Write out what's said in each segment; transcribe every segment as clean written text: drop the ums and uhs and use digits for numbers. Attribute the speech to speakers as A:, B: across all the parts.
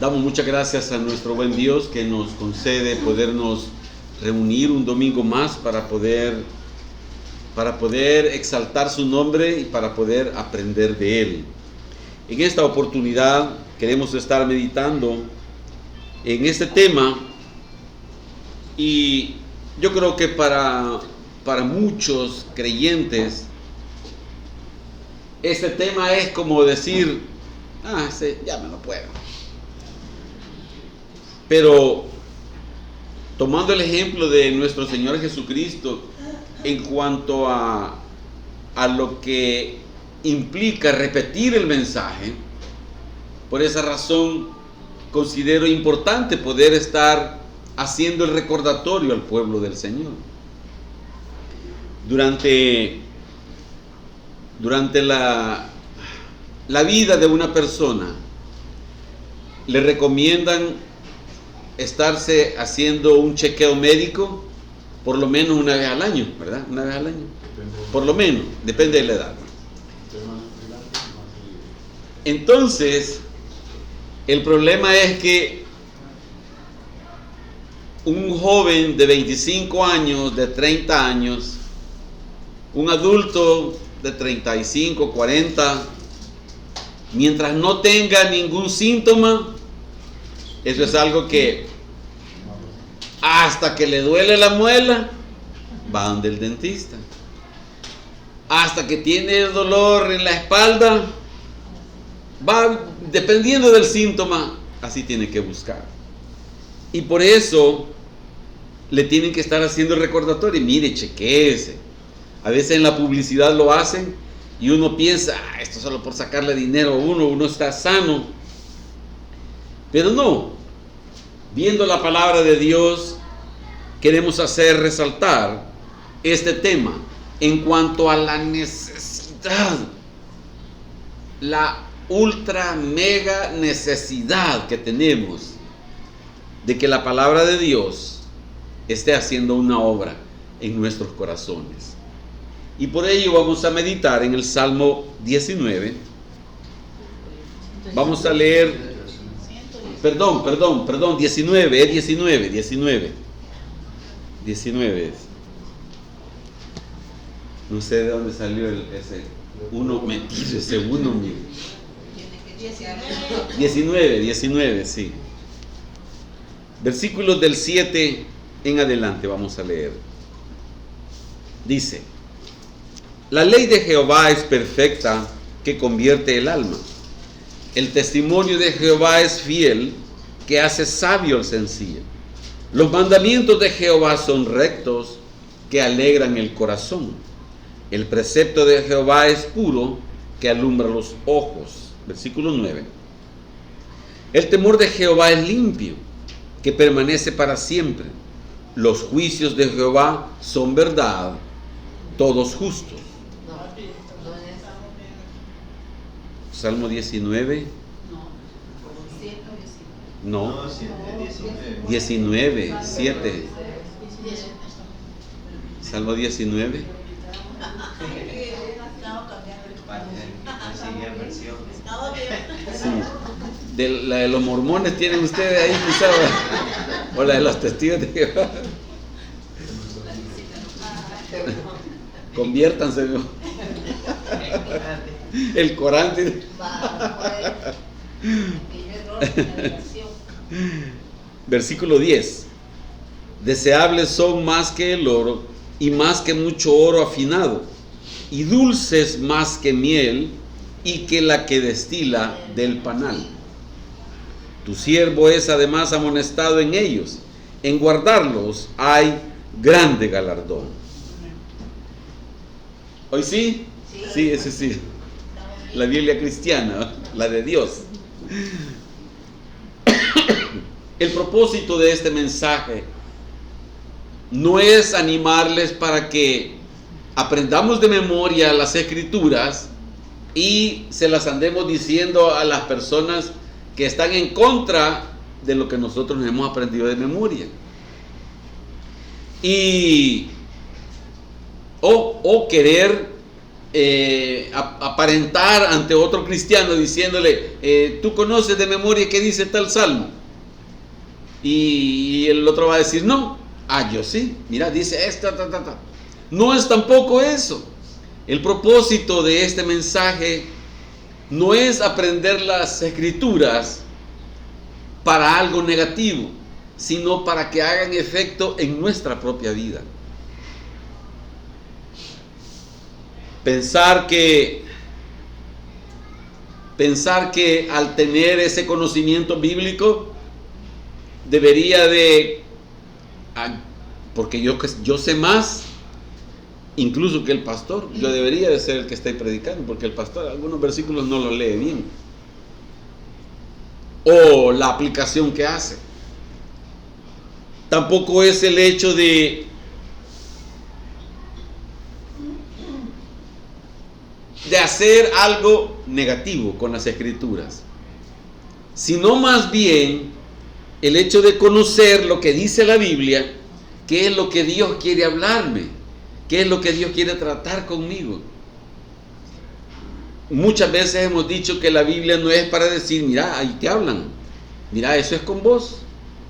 A: Damos muchas gracias a nuestro buen Dios que nos concede podernos reunir un domingo más para poder exaltar su nombre y para poder aprender de Él. En esta oportunidad queremos estar meditando en este tema, y yo creo que para muchos creyentes este tema es como decir, ya me lo puedo. Pero tomando el ejemplo de nuestro Señor Jesucristo en cuanto a lo que implica repetir el mensaje, por esa razón considero importante poder estar haciendo el recordatorio al pueblo del Señor. Durante la vida de una persona le recomiendan estarse haciendo un chequeo médico por lo menos una vez al año, ¿verdad? Una vez al año. Por lo menos, depende de la edad. Entonces, el problema es que un joven de 25 años, de 30 años, un adulto de 35, 40, mientras no tenga ningún síntoma, eso es algo que hasta que le duele la muela, va donde el dentista. Hasta que tiene dolor en la espalda, va, dependiendo del síntoma, así tiene que buscar. Y por eso le tienen que estar haciendo recordatorio. Mire, chequéese. A veces en la publicidad lo hacen y uno piensa, esto solo por sacarle dinero a uno está sano. Pero no. Viendo la palabra de Dios, queremos hacer resaltar este tema en cuanto a la necesidad, la ultra mega necesidad que tenemos de que la palabra de Dios esté haciendo una obra en nuestros corazones. Y por ello vamos a meditar en el Salmo 19. Vamos a leer, perdón, 19, es 19. No sé de dónde salió ese uno metido, ese uno mío. 19, sí. Versículos del 7 en adelante vamos a leer. Dice: la ley de Jehová es perfecta, que convierte el alma. El testimonio de Jehová es fiel, que hace sabio al sencillo. Los mandamientos de Jehová son rectos, que alegran el corazón. El precepto de Jehová es puro, que alumbra los ojos. Versículo 9. El temor de Jehová es limpio, que permanece para siempre. Los juicios de Jehová son verdad, todos justos. Salmo 19. No, 19, 7. Salmo 19. Sí. La de los mormones tienen ustedes ahí, quizás, o la de los testigos de Jehová. Conviértanse. El Corán tiene. Versículo 10. Deseables son más que el oro, y más que mucho oro afinado, y dulces más que miel, y que la que destila del panal. Tu siervo es además amonestado en ellos, en guardarlos hay grande galardón. ¿Hoy sí? Sí, ese sí. La Biblia cristiana, la de Dios. El propósito de este mensaje no es animarles para que aprendamos de memoria las escrituras y se las andemos diciendo a las personas que están en contra de lo que nosotros hemos aprendido de memoria. O querer aparentar ante otro cristiano diciéndole, tú conoces de memoria qué dice tal salmo, y el otro va a decir, no, yo sí, mira, dice esta, ta. No es tampoco eso. El propósito de este mensaje no es aprender las escrituras para algo negativo, sino para que hagan efecto en nuestra propia vida. Pensar que al tener ese conocimiento bíblico debería de, porque yo sé más incluso que el pastor, yo debería de ser el que esté predicando, porque el pastor algunos versículos no los lee bien, o la aplicación que hace. Tampoco es el hecho de hacer algo negativo con las escrituras, sino más bien el hecho de conocer lo que dice la Biblia, qué es lo que Dios quiere hablarme, qué es lo que Dios quiere tratar conmigo. Muchas veces hemos dicho que la Biblia no es para decir, mira, ahí te hablan, mira, eso es con vos,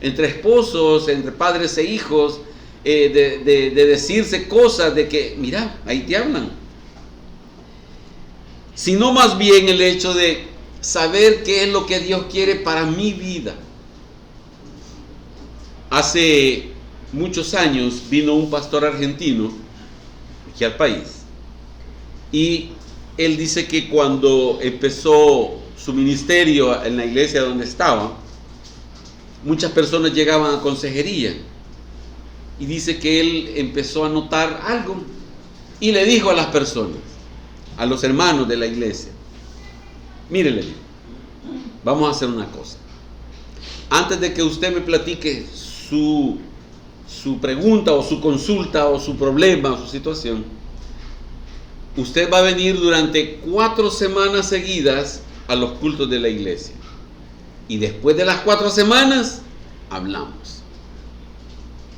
A: entre esposos, entre padres e hijos, de decirse cosas de que, mira, ahí te hablan, sino más bien el hecho de saber qué es lo que Dios quiere para mi vida. Hace muchos años vino un pastor argentino aquí al país, y él dice que cuando empezó su ministerio en la iglesia donde estaba, muchas personas llegaban a consejería, y dice que él empezó a notar algo y le dijo a las personas, a los hermanos de la iglesia, mire, le dijo, vamos a hacer una cosa, antes de que usted me platique su pregunta o su consulta o su problema o su situación, usted va a venir durante 4 semanas seguidas a los cultos de la iglesia, y después de las 4 semanas hablamos.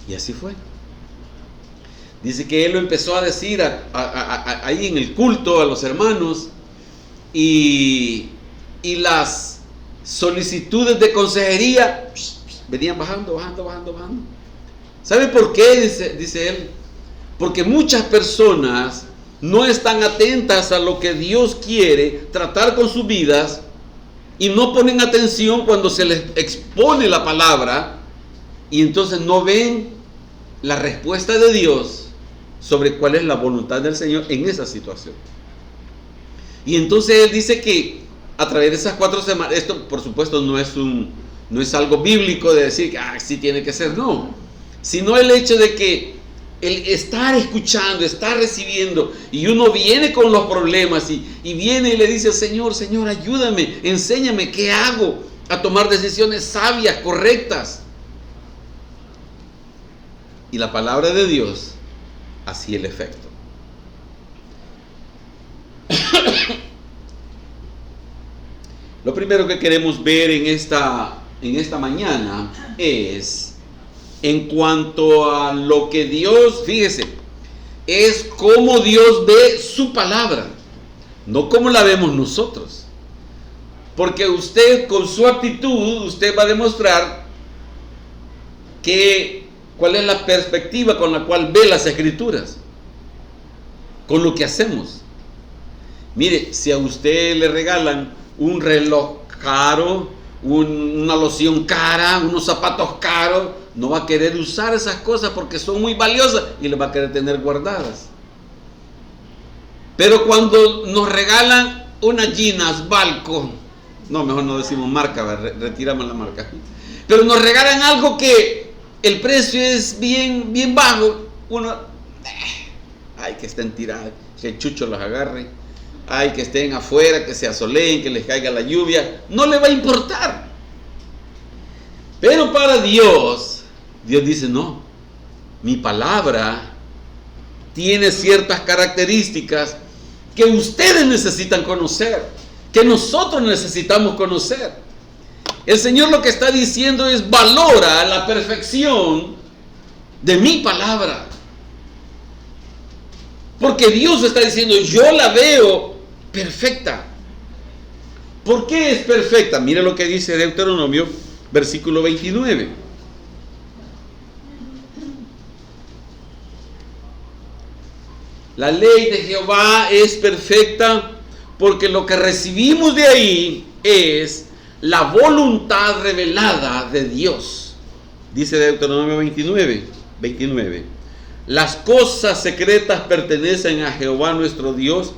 A: Y así fue. Dice que él lo empezó a decir ahí en el culto a los hermanos, y las solicitudes de consejería venían bajando. ¿Sabe por qué? Dice él, porque muchas personas no están atentas a lo que Dios quiere tratar con sus vidas, y no ponen atención cuando se les expone la palabra, y entonces no ven la respuesta de Dios sobre cuál es la voluntad del Señor en esa situación. Y entonces él dice que a través de esas 4 semanas, esto por supuesto no es algo bíblico de decir que sí tiene que ser, no, sino el hecho de que el estar escuchando, estar recibiendo, y uno viene con los problemas y viene y le dice, Señor, ayúdame, enséñame qué hago, a tomar decisiones sabias, correctas. Y la palabra de Dios hacía el efecto. Lo primero que queremos ver en esta mañana es, en cuanto a lo que Dios, fíjese, es cómo Dios ve su palabra, no cómo la vemos nosotros. Porque usted, con su actitud, usted va a demostrar cuál es la perspectiva con la cual ve las escrituras, con lo que hacemos. Mire, si a usted le regalan un reloj caro, una loción cara, unos zapatos caros, no va a querer usar esas cosas porque son muy valiosas y las va a querer tener guardadas. Pero cuando nos regalan unas jeans Balco, no, mejor no decimos marca, retiramos la marca, pero nos regalan algo que el precio es bien bajo, uno, ay, que estén tiradas, que el chucho los agarre, ay, que estén afuera, que se asoleen, que les caiga la lluvia, no le va a importar. Pero para Dios dice, no, mi palabra tiene ciertas características que ustedes necesitan conocer, que nosotros necesitamos conocer. El Señor lo que está diciendo es, valora la perfección de mi palabra. Porque Dios está diciendo, yo la veo perfecta. ¿Por qué es perfecta? Mire lo que dice Deuteronomio, versículo 29. La ley de Jehová es perfecta porque lo que recibimos de ahí es la voluntad revelada de Dios. Dice Deuteronomio 29. Las cosas secretas pertenecen a Jehová nuestro Dios,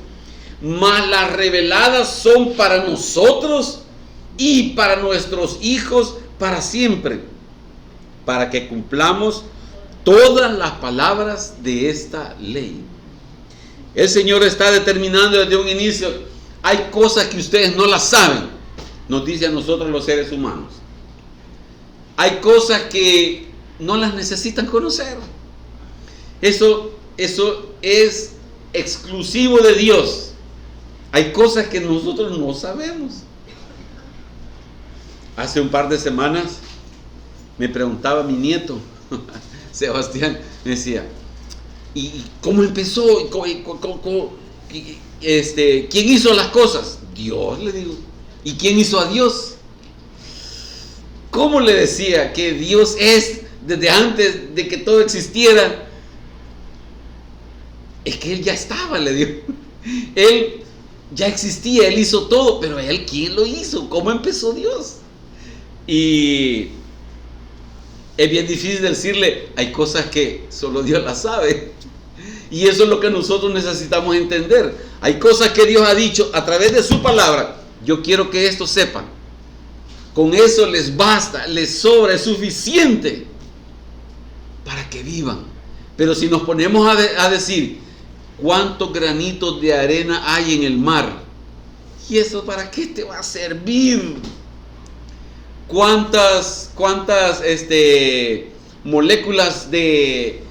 A: mas las reveladas son para nosotros y para nuestros hijos para siempre, para que cumplamos todas las palabras de esta ley. El Señor está determinando desde un inicio, hay cosas que ustedes no las saben, nos dice a nosotros los seres humanos. Hay cosas que no las necesitan conocer. Eso es exclusivo de Dios. Hay cosas que nosotros no sabemos. Hace un par de semanas me preguntaba mi nieto, Sebastián, me decía, ¿y cómo empezó? ¿Quién hizo las cosas? Dios, le digo. ¿Y quién hizo a Dios? ¿Cómo le decía que Dios es desde antes de que todo existiera? Es que Él ya estaba, le digo. Él ya existía, Él hizo todo, pero Él, ¿quién lo hizo? ¿Cómo empezó Dios? Y es bien difícil decirle, hay cosas que solo Dios las sabe. Y eso es lo que nosotros necesitamos entender. Hay cosas que Dios ha dicho a través de su palabra. Yo quiero que esto sepan. Con eso les basta, les sobra, es suficiente para que vivan. Pero si nos ponemos a decir, ¿cuántos granitos de arena hay en el mar? ¿Y eso para qué te va a servir? ¿Cuántas moléculas de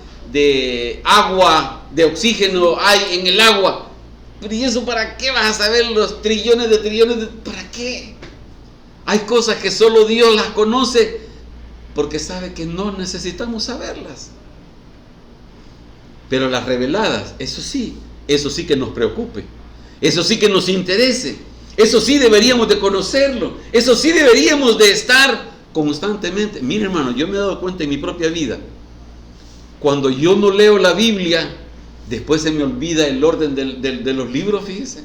A: agua, de oxígeno hay en el agua? Pero ¿y eso para qué vas a saber los trillones de para qué? Hay cosas que solo Dios las conoce porque sabe que no necesitamos saberlas. Pero las reveladas, eso sí que nos preocupe, eso sí que nos interese, eso sí deberíamos de conocerlo, eso sí deberíamos de estar constantemente. Mire, hermano, yo me he dado cuenta en mi propia vida, cuando yo no leo la Biblia, después se me olvida el orden de los libros, fíjese.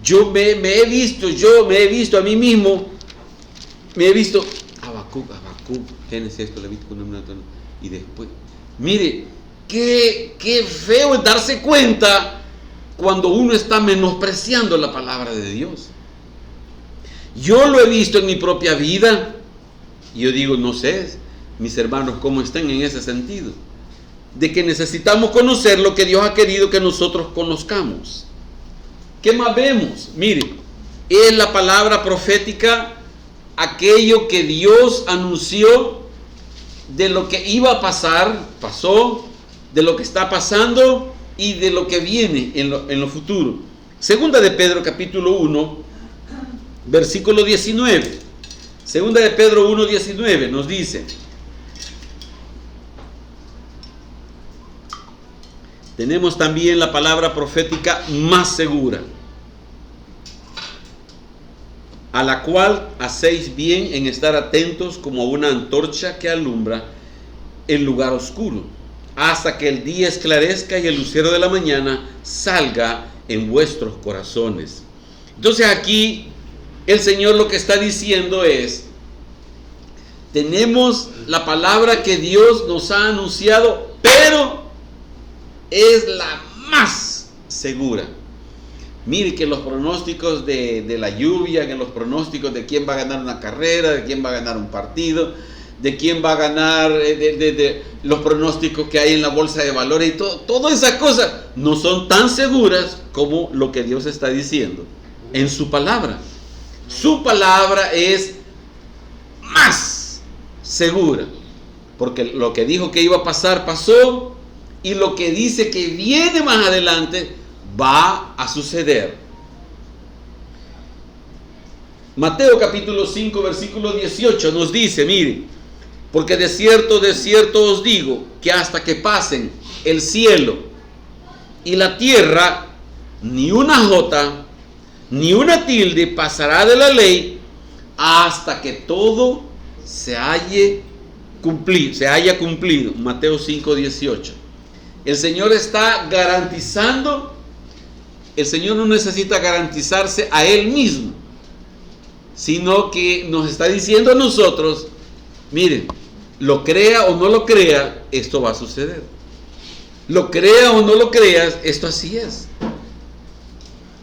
A: Yo me he visto a mí mismo, Habacuc, Génesis, esto, Levítico, y después, mire, qué feo es darse cuenta cuando uno está menospreciando la palabra de Dios. Yo lo he visto en mi propia vida, y yo digo, no sé, mis hermanos, cómo están en ese sentido, de que necesitamos conocer lo que Dios ha querido que nosotros conozcamos. ¿Qué más vemos? Mire, es la palabra profética, aquello que Dios anunció de lo que iba a pasar, pasó, de lo que está pasando y de lo que viene en lo futuro. Segunda de Pedro capítulo 1, versículo 19. Segunda de Pedro 1, 19 nos dice: tenemos también la palabra profética más segura, a la cual hacéis bien en estar atentos como una antorcha que alumbra el lugar oscuro, hasta que el día esclarezca y el lucero de la mañana salga en vuestros corazones. Entonces aquí el Señor lo que está diciendo es, tenemos la palabra que Dios nos ha anunciado, pero es la más segura. Mire que los pronósticos de la lluvia, que los pronósticos de quién va a ganar una carrera, de quién va a ganar un partido, de quién va a ganar, de los pronósticos que hay en la bolsa de valores y todas esas cosas no son tan seguras como lo que Dios está diciendo en su palabra. Su palabra es más segura, porque lo que dijo que iba a pasar, pasó, y lo que dice que viene más adelante va a suceder. Mateo capítulo 5 versículo 18 nos dice, mire, porque de cierto os digo que hasta que pasen el cielo y la tierra, ni una jota, ni una tilde pasará de la ley hasta que todo se haya cumplido. Mateo 5:18. El Señor está garantizando. El Señor no necesita garantizarse a Él mismo, sino que nos está diciendo a nosotros, miren, lo crea o no lo crea, esto va a suceder. Lo crea o no lo creas, esto así es.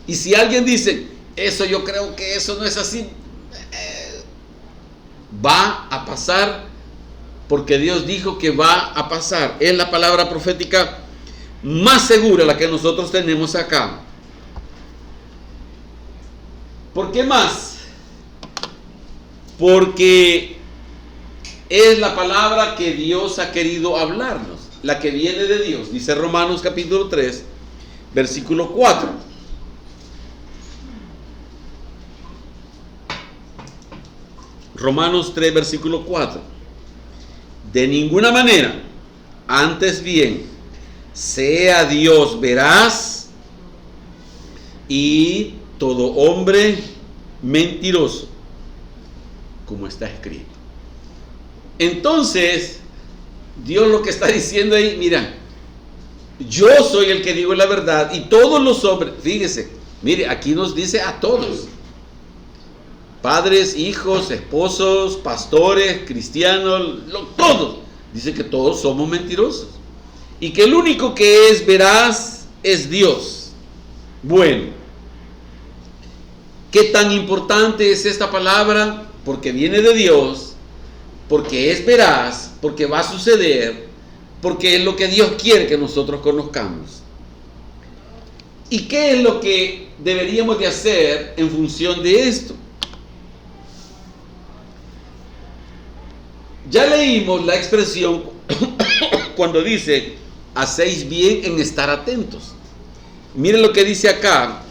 A: Y si alguien dice, eso yo creo que eso no es así, va a pasar, porque Dios dijo que va a pasar. Es la palabra profética más segura la que nosotros tenemos acá. ¿Por qué más? Porque es la palabra que Dios ha querido hablarnos, la que viene de Dios. Dice Romanos capítulo 3, versículo 4. Romanos 3, versículo 4. De ninguna manera, antes bien, sea Dios veraz y todo hombre mentiroso, como está escrito. Entonces, Dios lo que está diciendo ahí, mira, yo soy el que digo la verdad y todos los hombres, fíjese, mire, aquí nos dice a todos, padres, hijos, esposos, pastores, cristianos, todos, dice que todos somos mentirosos y que el único que es veraz es Dios. Bueno, ¿qué tan importante es esta palabra? Porque viene de Dios, porque es veraz, porque va a suceder, porque es lo que Dios quiere que nosotros conozcamos. ¿Y qué es lo que deberíamos de hacer en función de esto? Ya leímos la expresión cuando dice, hacéis bien en estar atentos. Miren lo que dice acá,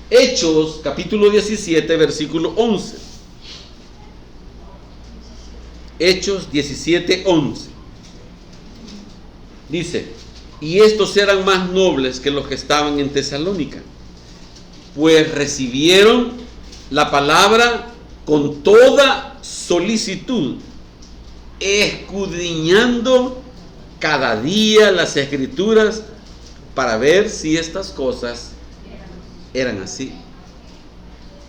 A: Hechos capítulo 17, versículo 11. Hechos 17, 11. Dice, y estos eran más nobles que los que estaban en Tesalónica, pues recibieron la palabra con toda solicitud, escudriñando cada día las escrituras para ver si estas cosas eran así.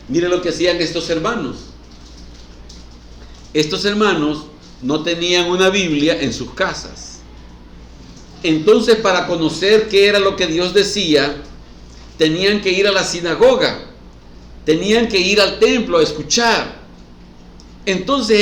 A: Mire lo que hacían estos hermanos. Estos hermanos no tenían una Biblia en sus casas. Entonces, para conocer qué era lo que Dios decía, tenían que ir a la sinagoga, tenían que ir al templo a escuchar. Entonces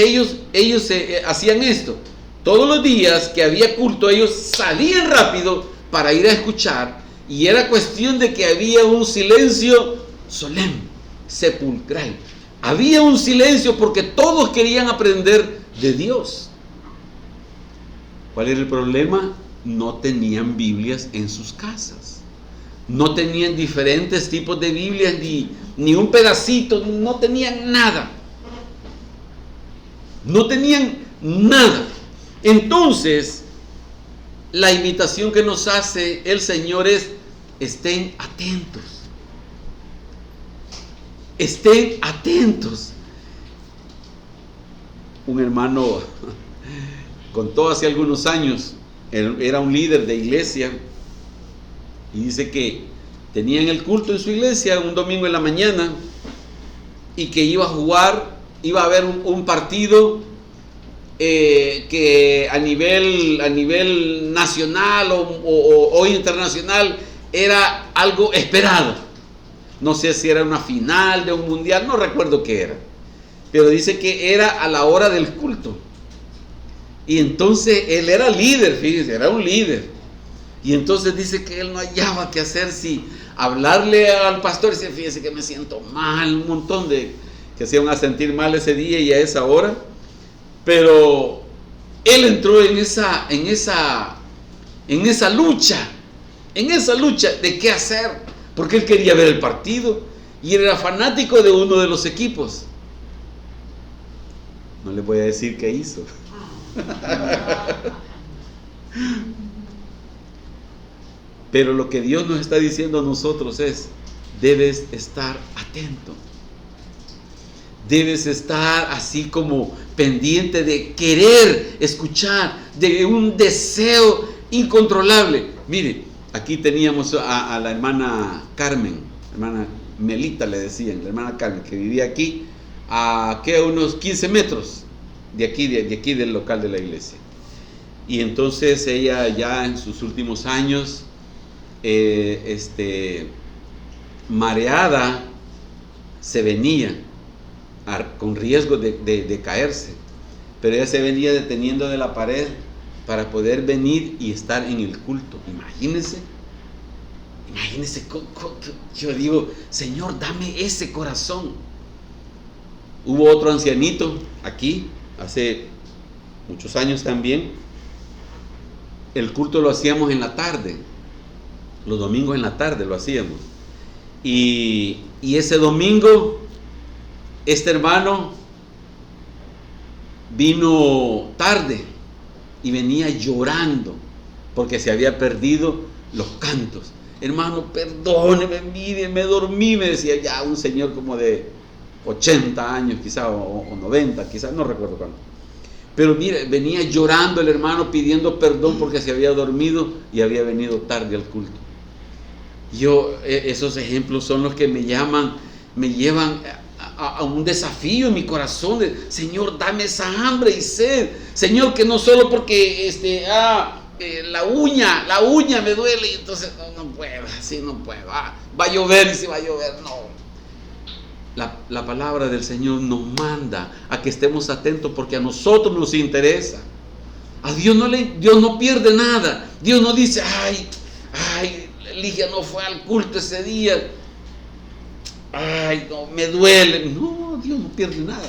A: ellos hacían esto. Todos los días que había culto, ellos salían rápido para ir a escuchar, y era cuestión de que había un silencio solemne, sepulcral. Había un silencio porque todos querían aprender de Dios. ¿Cuál era el problema? No tenían Biblias en sus casas. No tenían diferentes tipos de Biblias, ni un pedacito, no tenían nada. No tenían nada. Entonces, la invitación que nos hace el Señor es, estén atentos. Estén atentos. Un hermano contó hace algunos años, era un líder de iglesia, y dice que tenían el culto en su iglesia un domingo en la mañana, y que iba a haber un partido que a nivel nacional o internacional era algo esperado. No sé si era una final de un mundial, no recuerdo qué era, pero dice que era a la hora del culto. Y entonces él era líder, fíjense, era un líder. Y entonces dice que él no hallaba qué hacer, si hablarle al pastor y decir, fíjese que me siento mal, un montón de que se iban a sentir mal ese día y a esa hora. Pero él entró en esa lucha de qué hacer, porque él quería ver el partido y él era fanático de uno de los equipos. No le voy a decir qué hizo. Pero lo que Dios nos está diciendo a nosotros es, debes estar atento. Debes estar así como pendiente de querer escuchar, de un deseo incontrolable. Mire, aquí teníamos a la hermana Carmen, hermana Melita le decían, la hermana Carmen, que vivía aquí a unos 15 metros de aquí del local de la iglesia. Y entonces ella ya en sus últimos años, mareada, se venía con riesgo de caerse, pero ella se venía deteniendo de la pared para poder venir y estar en el culto. Imagínense, yo digo, Señor, dame ese corazón. Hubo otro ancianito aquí, hace muchos años también. El culto lo hacíamos en la tarde, los domingos en la tarde lo hacíamos. Y ese domingo, este hermano vino tarde y venía llorando porque se había perdido los cantos. Hermano, perdóneme, mire, me dormí, me decía ya un señor como de 80 años quizá, o 90, quizás, no recuerdo cuánto. Pero mire, venía llorando el hermano pidiendo perdón porque se había dormido y había venido tarde al culto. Esos ejemplos son los que me llevan a un desafío en mi corazón de, Señor, dame esa hambre y sed. Señor, que no solo porque la uña me duele y entonces no puedo, así no puedo. Va a llover y si va a llover, no. La palabra del Señor nos manda a que estemos atentos porque a nosotros nos interesa. A Dios no pierde nada. Dios no dice, ay, Ligia no fue al culto ese día. Ay, no, me duele. No, Dios no pierde nada.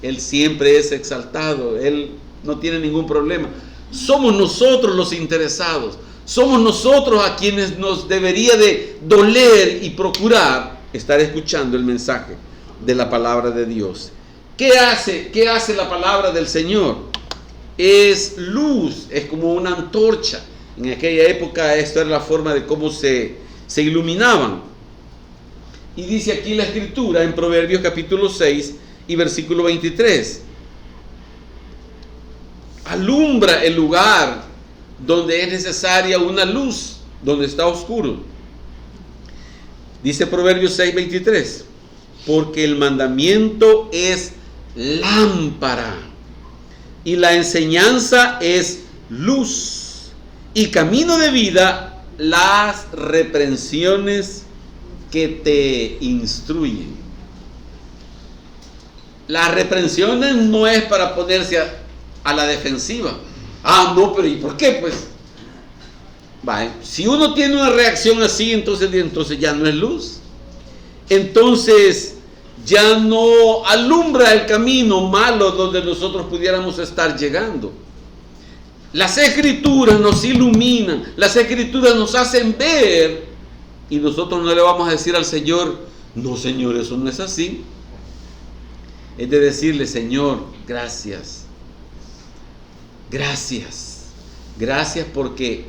A: Él siempre es exaltado. Él no tiene ningún problema. Somos nosotros los interesados. Somos nosotros a quienes nos debería de doler y procurar estar escuchando el mensaje de la palabra de Dios. ¿Qué hace la palabra del Señor? Es luz, es como una antorcha. En aquella época esto era la forma de cómo se iluminaban. Y dice aquí la escritura en Proverbios capítulo 6 y versículo 23. Alumbra el lugar donde es necesaria una luz, donde está oscuro. Dice Proverbios 6, 23. Porque el mandamiento es lámpara y la enseñanza es luz y camino de vida las reprensiones que te instruyen. Las reprensiones no es para ponerse a la defensiva. No, pero ¿y por qué? Pues, si uno tiene una reacción así, entonces ya no es luz. Entonces ya no alumbra el camino malo donde nosotros pudiéramos estar llegando. Las escrituras nos iluminan, las escrituras nos hacen ver, y nosotros no le vamos a decir al Señor, no Señor, eso no es así. Es de decirle, Señor, gracias porque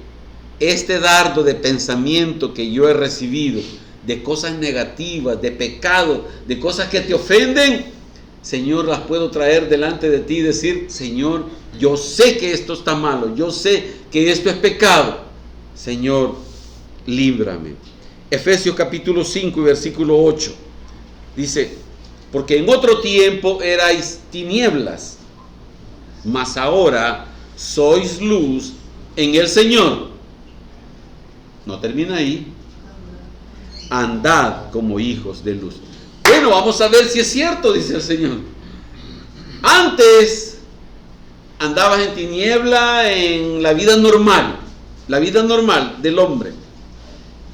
A: este dardo de pensamiento que yo he recibido, de cosas negativas, de pecado, de cosas que te ofenden, Señor, las puedo traer delante de ti y decir, Señor, yo sé que esto está malo, yo sé que esto es pecado, Señor, líbrame. Efesios capítulo 5 y versículo 8 dice, porque en otro tiempo erais tinieblas, mas ahora sois luz en el Señor. No termina ahí. Andad como hijos de luz. Bueno, vamos a ver si es cierto, dice el Señor. Antes andabas en tiniebla en la vida normal del hombre.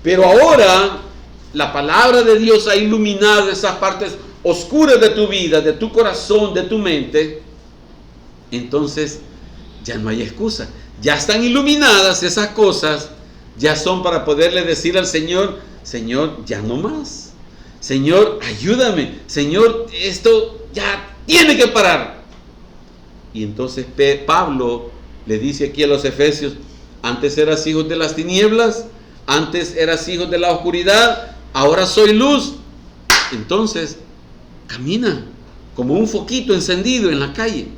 A: Pero ahora la palabra de Dios ha iluminado esas partes oscuras de tu vida, de tu corazón, de tu mente. Entonces ya no hay excusa. Ya están iluminadas esas cosas. Ya son para poderle decir al Señor, Señor, ya no más. Señor, ayúdame. Señor, esto ya tiene que parar. Y entonces Pablo le dice aquí a los Efesios, antes eras hijos de las tinieblas, Antes eras hijo de la oscuridad, ahora soy luz. Entonces, camina como un foquito encendido en la calle.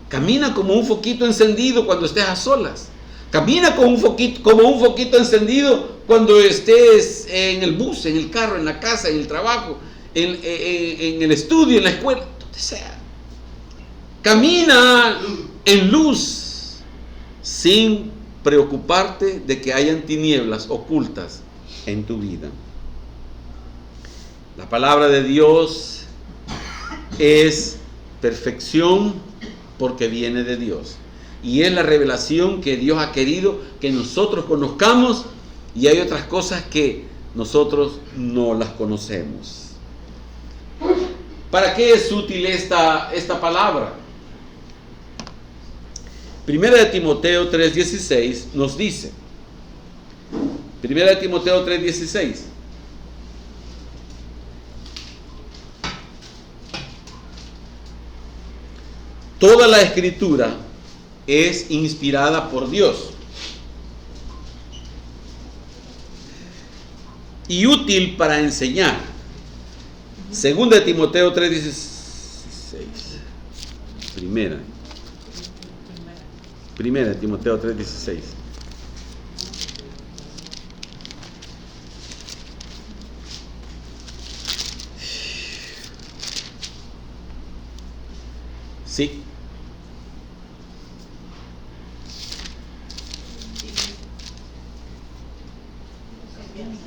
A: Camina como un foquito encendido cuando estés a solas. Camina como un foquito encendido cuando estés en el bus, en el carro, en la casa, en el trabajo, en el estudio, en la escuela, donde sea. Camina en luz sin preocuparte de que hayan tinieblas ocultas en tu vida. La palabra de Dios es perfección porque viene de Dios. Y es la revelación que Dios ha querido que nosotros conozcamos, y hay otras cosas que nosotros no las conocemos. ¿Para qué es útil esta palabra? Primera de Timoteo 3:16 nos dice, Primera de Timoteo 3:16, toda la escritura es inspirada por Dios y útil para enseñar. Segunda de Timoteo 3:16. Primera de Timoteo 3:16. Sí.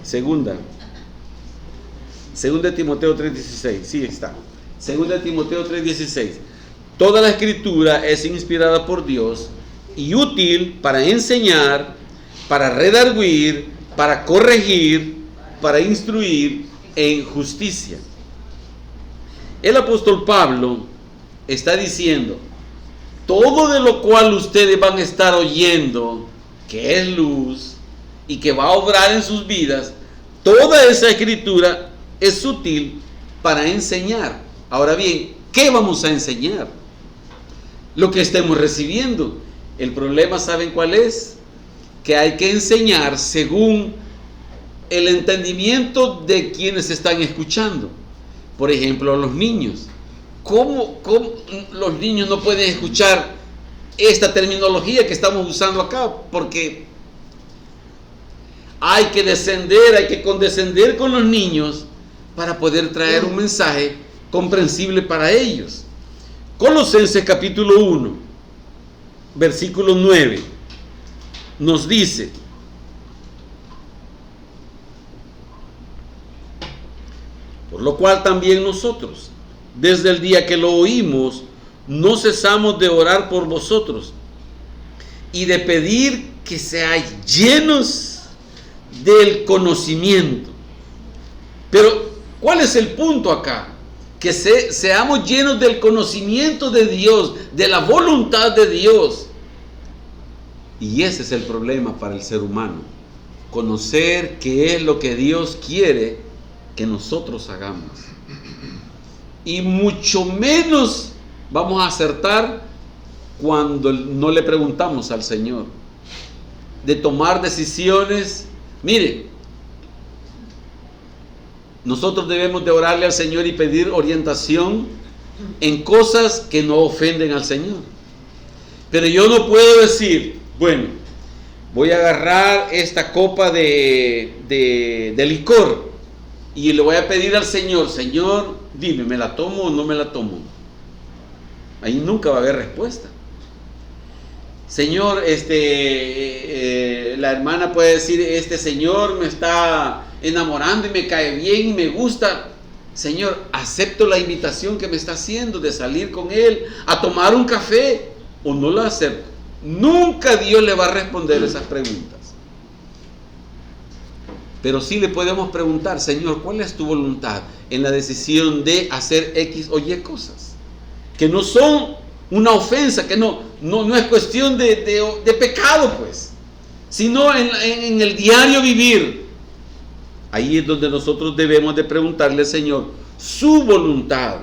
A: Segunda de Timoteo 3:16, sí está. Segunda de Timoteo 3:16. Toda la escritura es inspirada por Dios y útil para enseñar, para redarguir, para corregir, para instruir en justicia. El apóstol Pablo está diciendo, todo de lo cual ustedes van a estar oyendo, que es luz y que va a obrar en sus vidas, toda esa escritura es útil para enseñar. Ahora bien, ¿qué vamos a enseñar? Lo que estemos recibiendo. El problema, ¿saben cuál es? Que hay que enseñar según el entendimiento de quienes están escuchando. Por ejemplo, los niños. ¿Cómo los niños no pueden escuchar esta terminología que estamos usando acá? Porque hay que descender, hay que condescender con los niños para poder traer un mensaje comprensible para ellos. Colosenses capítulo 1, versículo 9, nos dice, por lo cual también nosotros, desde el día que lo oímos, no cesamos de orar por vosotros y de pedir que seáis llenos del conocimiento. Pero, ¿cuál es el punto acá? Que seamos llenos del conocimiento de Dios, de la voluntad de Dios. Y ese es el problema para el ser humano. Conocer qué es lo que Dios quiere que nosotros hagamos. Y mucho menos vamos a acertar cuando no le preguntamos al Señor. De tomar decisiones. Mire, nosotros debemos de orarle al Señor y pedir orientación en cosas que no ofenden al Señor. Pero yo no puedo decir, bueno, voy a agarrar esta copa de licor y le voy a pedir al Señor, Señor, dime, ¿me la tomo o no me la tomo? Ahí nunca va a haber respuesta. Señor, la hermana puede decir, este señor me está enamorando y me cae bien y me gusta. Señor, acepto la invitación que me está haciendo de salir con él a tomar un café, o no lo acepto. Nunca Dios le va a responder esas preguntas. Pero sí le podemos preguntar, Señor, ¿cuál es tu voluntad en la decisión de hacer X o Y cosas? Que no son una ofensa, que no es cuestión de pecado, pues, sino en el diario vivir. Ahí es donde nosotros debemos de preguntarle al Señor su voluntad.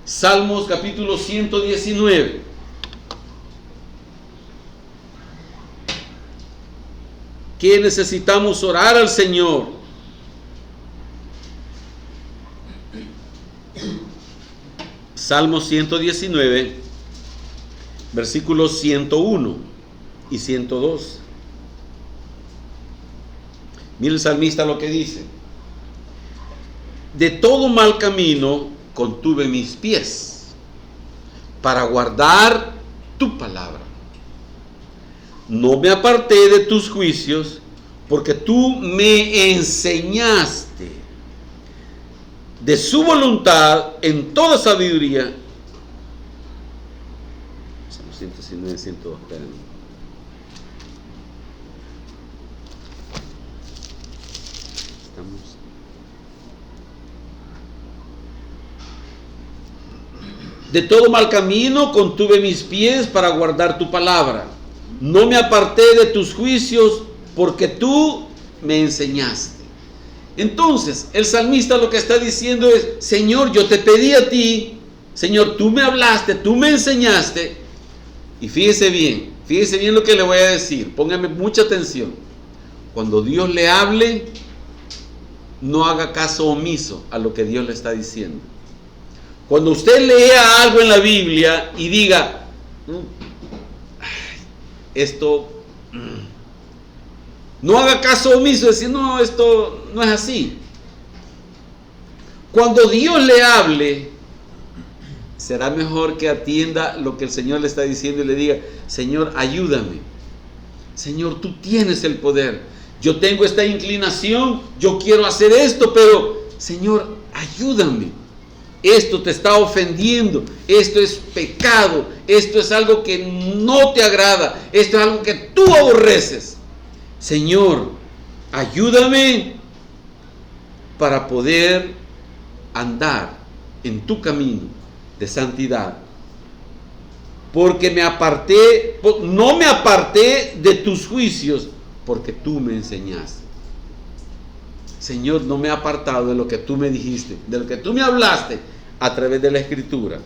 A: Salmos capítulo 119. que necesitamos orar al Señor. Salmo 119, versículos 101 y 102. Mira el salmista lo que dice: de todo mal camino contuve mis pies para guardar tu palabra. No me aparté de tus juicios, porque tú me enseñaste de su voluntad en toda sabiduría. Salmo 119, 102, espérenme. De todo mal camino contuve mis pies para guardar tu palabra. No me aparté de tus juicios, porque tú me enseñaste. Entonces, el salmista lo que está diciendo es: Señor, yo te pedí a ti, Señor, tú me hablaste, tú me enseñaste. Y fíjese bien lo que le voy a decir, póngame mucha atención. Cuando Dios le hable, no haga caso omiso a lo que Dios le está diciendo. Cuando usted lea algo en la Biblia y diga, esto, no haga caso omiso, decir, no, esto no es así. Cuando Dios le hable, será mejor que atienda lo que el Señor le está diciendo y le diga: Señor, ayúdame. Señor, tú tienes el poder. Yo tengo esta inclinación, yo quiero hacer esto, pero Señor, ayúdame. Esto te está ofendiendo, esto es pecado, esto es algo que no te agrada, esto es algo que tú aborreces. Señor, ayúdame para poder andar en tu camino de santidad. Porque no me aparté de tus juicios, porque tú me enseñaste. Señor, no me he apartado de lo que tú me dijiste, de lo que tú me hablaste a través de la Escritura.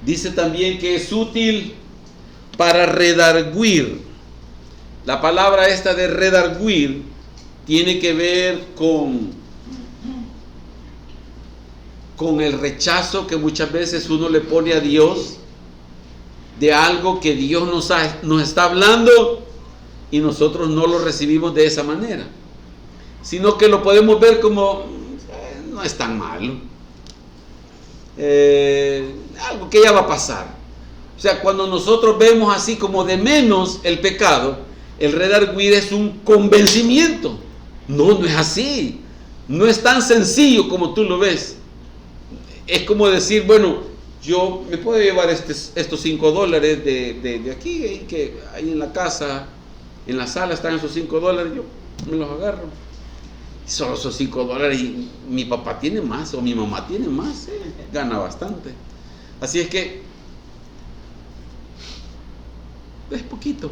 A: Dice también que es útil para redarguir. La palabra esta de redarguir tiene que ver con el rechazo que muchas veces uno le pone a Dios de algo que Dios nos está hablando, y nosotros no lo recibimos de esa manera, sino que lo podemos ver como no es tan malo, algo que ya va a pasar. O sea, cuando nosotros vemos así como de menos el pecado, el redarguir es un convencimiento. No es así, no es tan sencillo como tú lo ves. Es como decir, bueno, yo me puedo llevar estos $5 de aquí, que ahí en la casa, en la sala están esos $5, yo me los agarro. Solo esos $5, y mi papá tiene más o mi mamá tiene más, gana bastante. Así es que es poquito.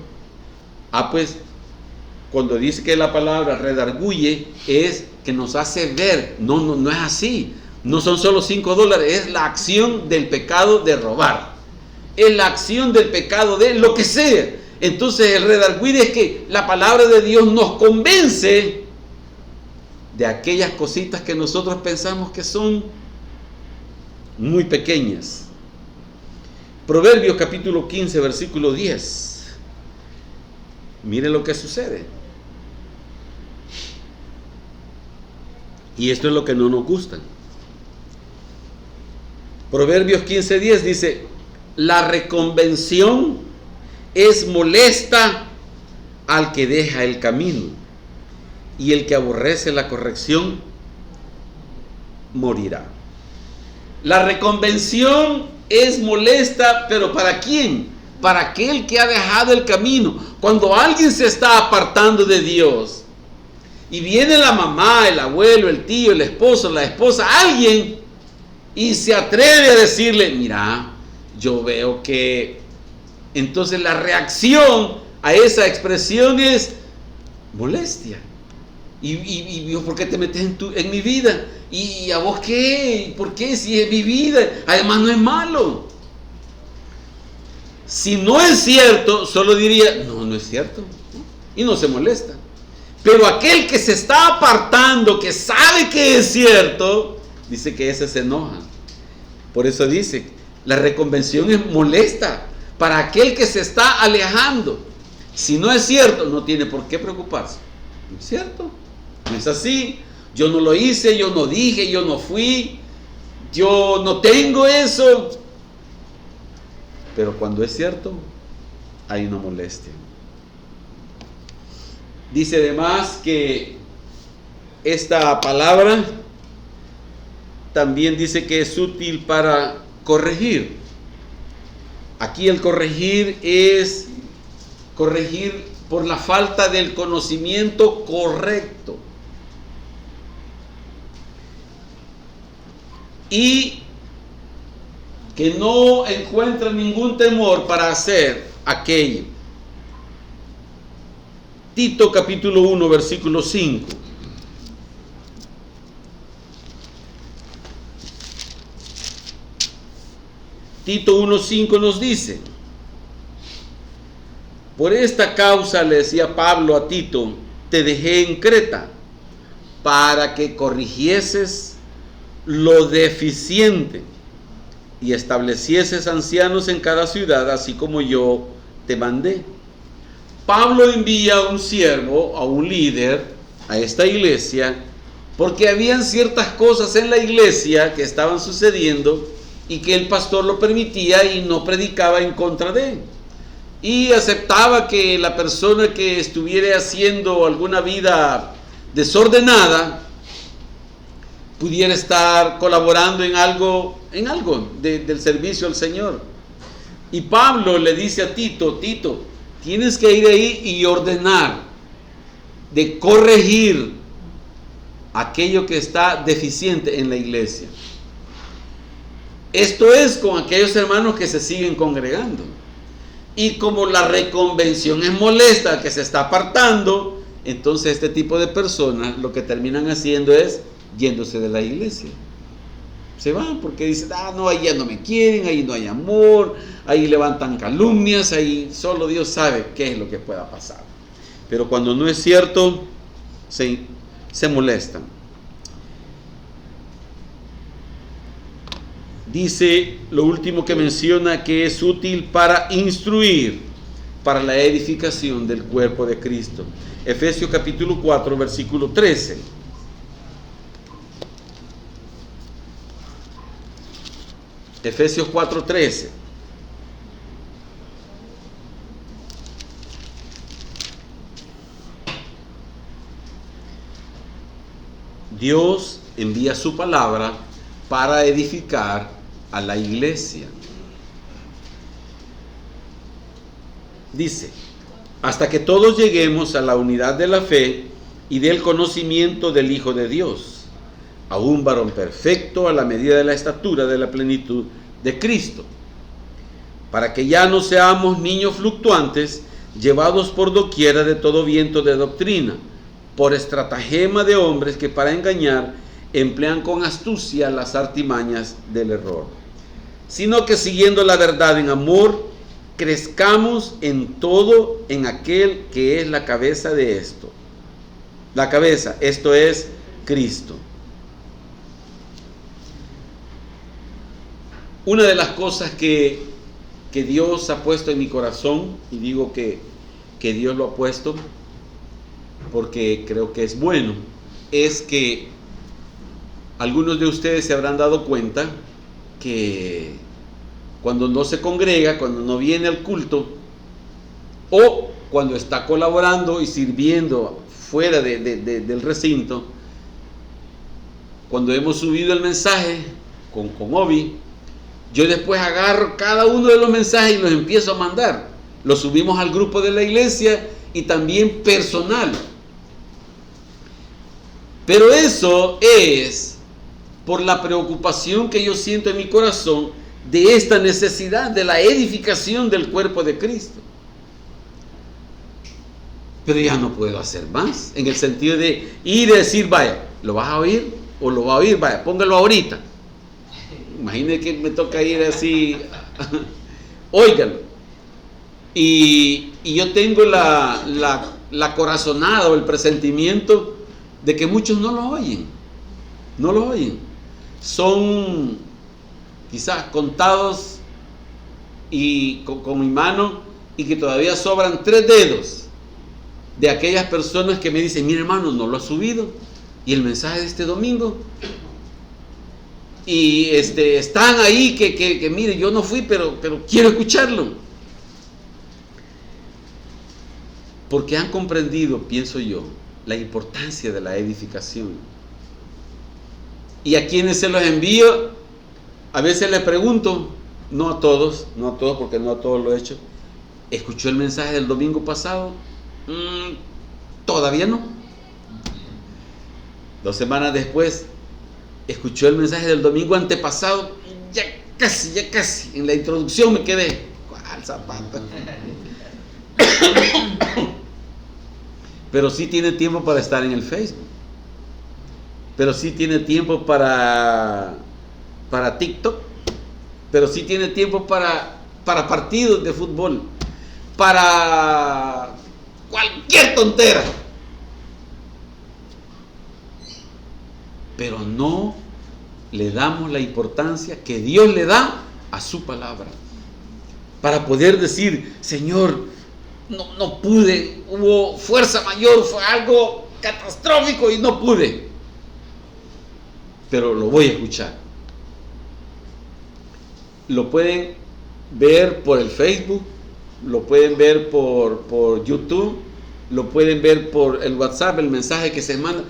A: Pues cuando dice que la palabra redarguye, es que nos hace ver, no es así. No son solo $5, es la acción del pecado de robar, es la acción del pecado de lo que sea. Entonces el redarguir es que la palabra de Dios nos convence de aquellas cositas que nosotros pensamos que son muy pequeñas. Proverbios capítulo 15, versículo 10. Miren lo que sucede. Y esto es lo que no nos gusta. Proverbios 15:10 dice: la reconvención es molesta al que deja el camino, y el que aborrece la corrección morirá. La reconvención es molesta, pero ¿para quién? Para aquel que ha dejado el camino. Cuando alguien se está apartando de Dios y viene la mamá, el abuelo, el tío, el esposo, la esposa, alguien, y se atreve a decirle: mira, yo veo que... Entonces la reacción a esa expresión es molestia. ¿Y por qué te metes en mi vida? ¿Y a vos qué? ¿Por qué? Si es mi vida, además no es malo. Si no es cierto, solo diría: no es cierto. y no se molesta. Pero aquel que se está apartando, que sabe que es cierto, dice que ese se enoja. Por eso dice, la reconvención es molesta para aquel que se está alejando. Si no es cierto, no tiene por qué preocuparse. ¿No es cierto? No es así. Yo no lo hice, yo no dije, yo no fui, yo no tengo eso. Pero cuando es cierto, hay una molestia. Dice además que esta palabra también dice que es útil para corregir. Aquí el corregir es corregir por la falta del conocimiento correcto. Y que no encuentra ningún temor para hacer aquello. Tito capítulo 1, versículo 5. Tito 1:5 nos dice: por esta causa, le decía Pablo a Tito, te dejé en Creta, para que corrigieses lo deficiente y establecieses ancianos en cada ciudad, así como yo te mandé. Pablo envía a un siervo, a un líder, a esta iglesia, porque habían ciertas cosas en la iglesia que estaban sucediendo y que el pastor lo permitía y no predicaba en contra de él. Y aceptaba que la persona que estuviera haciendo alguna vida desordenada pudiera estar colaborando en algo del servicio al Señor. Y Pablo le dice a Tito, tienes que ir ahí y ordenar, de corregir aquello que está deficiente en la iglesia. Esto es con aquellos hermanos que se siguen congregando. Y como la reconvención es molesta, que se está apartando, entonces este tipo de personas lo que terminan haciendo es yéndose de la iglesia. Se van porque dicen, no, ahí ya no me quieren, ahí no hay amor, ahí levantan calumnias, ahí solo Dios sabe qué es lo que pueda pasar. Pero cuando no es cierto, se molestan. Dice lo último que menciona, que es útil para instruir, para la edificación del cuerpo de Cristo. Efesios capítulo 4, versículo 13. Efesios 4:13. Dios envía su palabra para edificar a la iglesia. Dice, hasta que todos lleguemos a la unidad de la fe y del conocimiento del Hijo de Dios, a un varón perfecto a la medida de la estatura de la plenitud de Cristo, para que ya no seamos niños fluctuantes, llevados por doquiera de todo viento de doctrina, por estratagema de hombres que para engañar emplean con astucia las artimañas del error, sino que siguiendo la verdad en amor, crezcamos en todo en aquel que es la cabeza de esto. La cabeza, esto es Cristo. Una de las cosas que Dios ha puesto en mi corazón, y digo que Dios lo ha puesto porque creo que es bueno, es que algunos de ustedes se habrán dado cuenta que cuando no se congrega, cuando no viene al culto, o cuando está colaborando y sirviendo fuera del recinto, cuando hemos subido el mensaje con Obi, yo después agarro cada uno de los mensajes y los empiezo a mandar. Los subimos al grupo de la iglesia y también personal. Pero eso es por la preocupación que yo siento en mi corazón de esta necesidad de la edificación del cuerpo de Cristo. Pero ya no puedo hacer más, en el sentido de ir y decir, vaya, ¿lo vas a oír? ¿O lo va a oír? Vaya, póngalo ahorita. Imagine que me toca ir así, óigalo. Y yo tengo la la corazonada o el presentimiento de que muchos no lo oyen. No lo oyen. Son quizás contados y con mi mano, y que todavía sobran 3 dedos de aquellas personas que me dicen: mire, hermano, no lo ha subido, y el mensaje de este domingo, y están ahí que mire, yo no fui, pero quiero escucharlo, porque han comprendido, pienso yo, la importancia de la edificación. Y a quienes se los envío, a veces les pregunto, no a todos, porque no a todos lo he hecho: ¿escuchó el mensaje del domingo pasado? Todavía no. 2 semanas después: ¿escuchó el mensaje del domingo antepasado? Ya casi. En la introducción me quedé. ¿Cuál zapato? Pero sí tiene tiempo para estar en el Facebook. Pero sí tiene tiempo para TikTok. Pero sí tiene tiempo para partidos de fútbol. Para cualquier tontera. Pero no le damos la importancia que Dios le da a su palabra. Para poder decir: Señor, no pude, hubo fuerza mayor, fue algo catastrófico y no pude, pero lo voy a escuchar. Lo pueden ver por el Facebook, lo pueden ver por YouTube, lo pueden ver por el WhatsApp, el mensaje que se manda.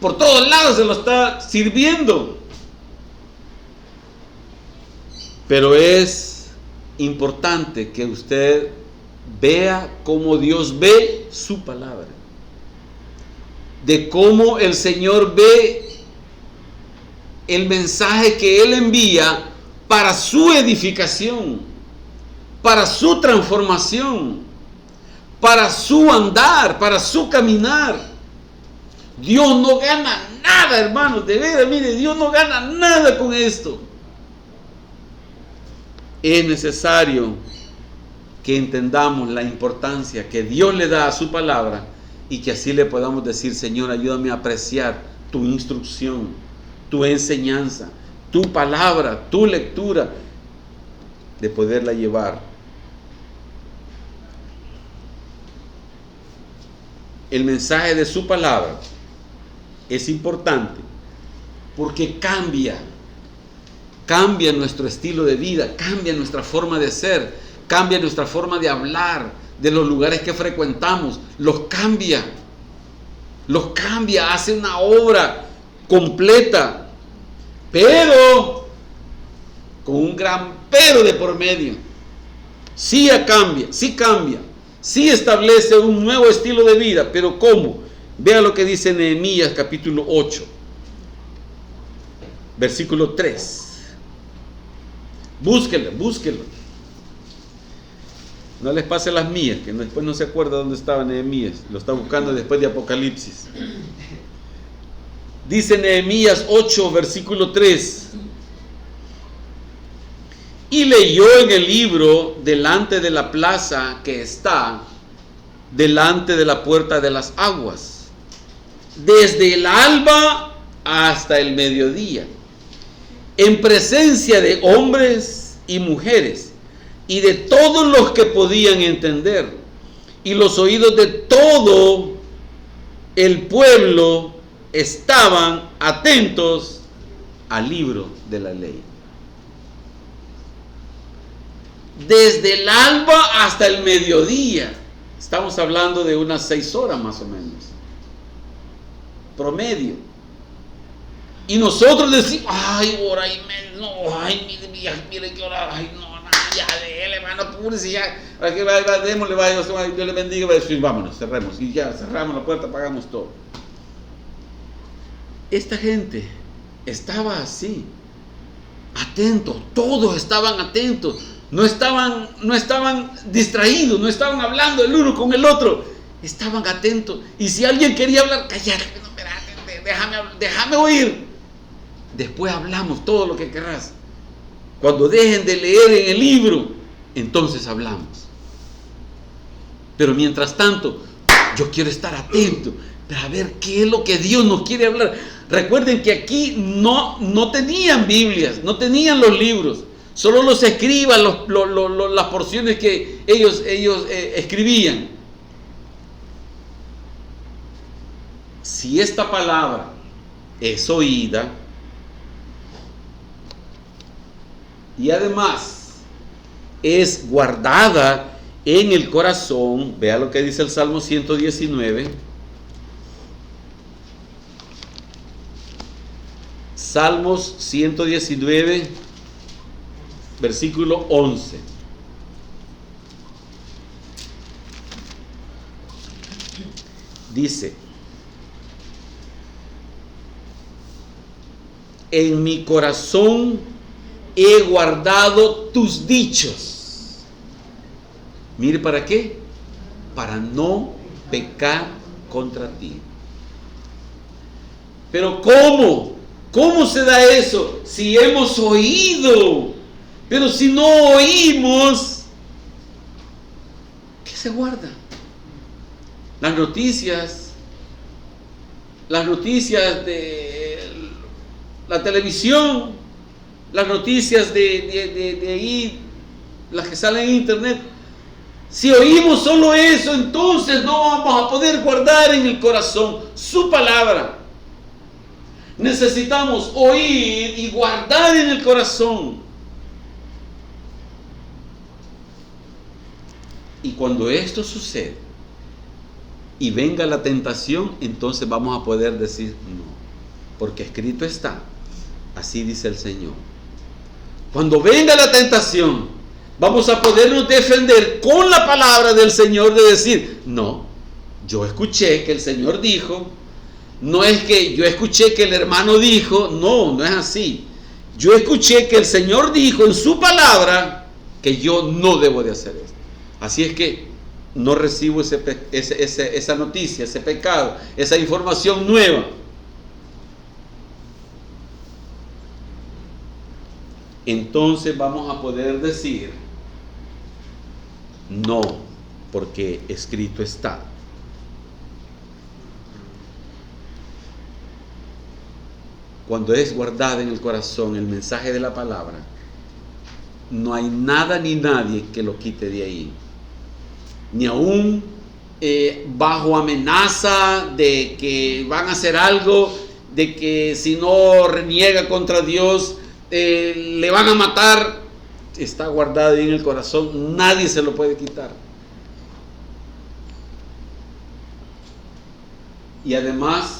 A: Por todos lados se lo está sirviendo. Pero es importante que usted vea cómo Dios ve su palabra, de cómo el Señor ve el mensaje que Él envía para su edificación, para su transformación, para su andar, para su caminar. Dios no gana nada, hermanos, de veras, mire, Dios no gana nada con esto. Es necesario que entendamos la importancia que Dios le da a su palabra, y que así le podamos decir: Señor, ayúdame a apreciar tu instrucción, tu enseñanza, tu palabra, tu lectura, de poderla llevar. El mensaje de su palabra es importante porque cambia nuestro estilo de vida, cambia nuestra forma de ser, cambia nuestra forma de hablar, de los lugares que frecuentamos, los cambia, hace una obra completa, pero con un gran pero de por medio. Sí cambia, sí establece un nuevo estilo de vida, pero ¿cómo? Vea lo que dice Nehemías capítulo 8, versículo 3. Búsquelo. No les pase las mías, que después no se acuerda dónde estaba Nehemías. Lo está buscando después de Apocalipsis. Dice Nehemías 8, versículo 3. Y leyó en el libro delante de la plaza que está delante de la puerta de las aguas, desde el alba hasta el mediodía, en presencia de hombres y mujeres y de todos los que podían entender, y los oídos de todo el pueblo estaban atentos al libro de la ley. Desde el alba hasta el mediodía, estamos hablando de unas 6 horas más o menos, promedio. Y nosotros decimos: ay, hora y media, no, ay, mire qué hora, ay, no, ya déjele, hermano, apúrese ya, démosle, Dios le bendiga, vámonos, cerremos, y ya, cerramos la puerta, pagamos todo. Esta gente estaba así, atentos, todos estaban atentos. No estaban distraídos, no estaban hablando el uno con el otro, estaban atentos. Y si alguien quería hablar, cállate, no, espérate, déjame oír. Después hablamos todo lo que querrás. Cuando dejen de leer en el libro, entonces hablamos. Pero mientras tanto, yo quiero estar atento para ver qué es lo que Dios nos quiere hablar. Recuerden que aquí no tenían Biblias, no tenían los libros, solo los escribas, las porciones que ellos escribían. Si esta palabra es oída y además es guardada en el corazón, vea lo que dice el Salmo 119. Salmos 119, versículo 11. Dice: en mi corazón he guardado tus dichos. Mire, ¿para qué? Para no pecar contra ti. Pero ¿cómo? ¿Cómo se da eso? Si hemos oído, pero si no oímos, ¿qué se guarda? Las noticias de la televisión, las noticias de ahí, las que salen en internet. Si oímos solo eso, entonces no vamos a poder guardar en el corazón su palabra. Necesitamos oír y guardar en el corazón. Y cuando esto sucede y venga la tentación, entonces vamos a poder decir no, porque escrito está, así dice el Señor. Cuando venga la tentación, vamos a podernos defender con la palabra del Señor, de decir no, yo escuché que el Señor dijo. No es que yo escuché que el hermano dijo, no es así. Yo escuché que el Señor dijo en su palabra que yo no debo de hacer esto. Así es que no recibo esa noticia, ese pecado, esa información nueva. Entonces vamos a poder decir no, porque escrito está. Cuando es guardada en el corazón el mensaje de la palabra, no hay nada ni nadie que lo quite de ahí. Ni aún bajo amenaza de que van a hacer algo, de que si no reniega contra Dios, le van a matar. Está guardada ahí en el corazón, nadie se lo puede quitar. Y además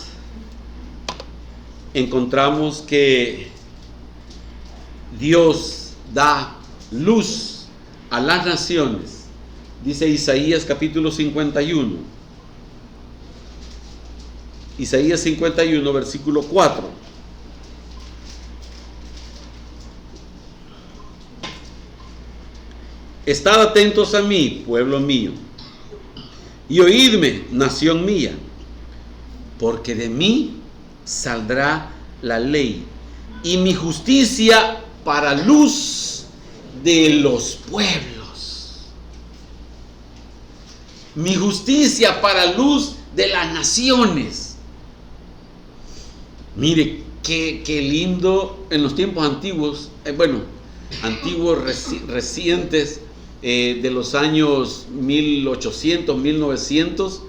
A: encontramos que Dios da luz a las naciones. Dice Isaías capítulo 51. Isaías 51, versículo 4. Estad atentos a mí, pueblo mío, y oídme, nación mía, porque de mí saldrá la ley y mi justicia para luz de los pueblos. Mi justicia para luz de las naciones. Mire qué lindo en los tiempos antiguos, antiguos recientes, de los años 1800, 1900,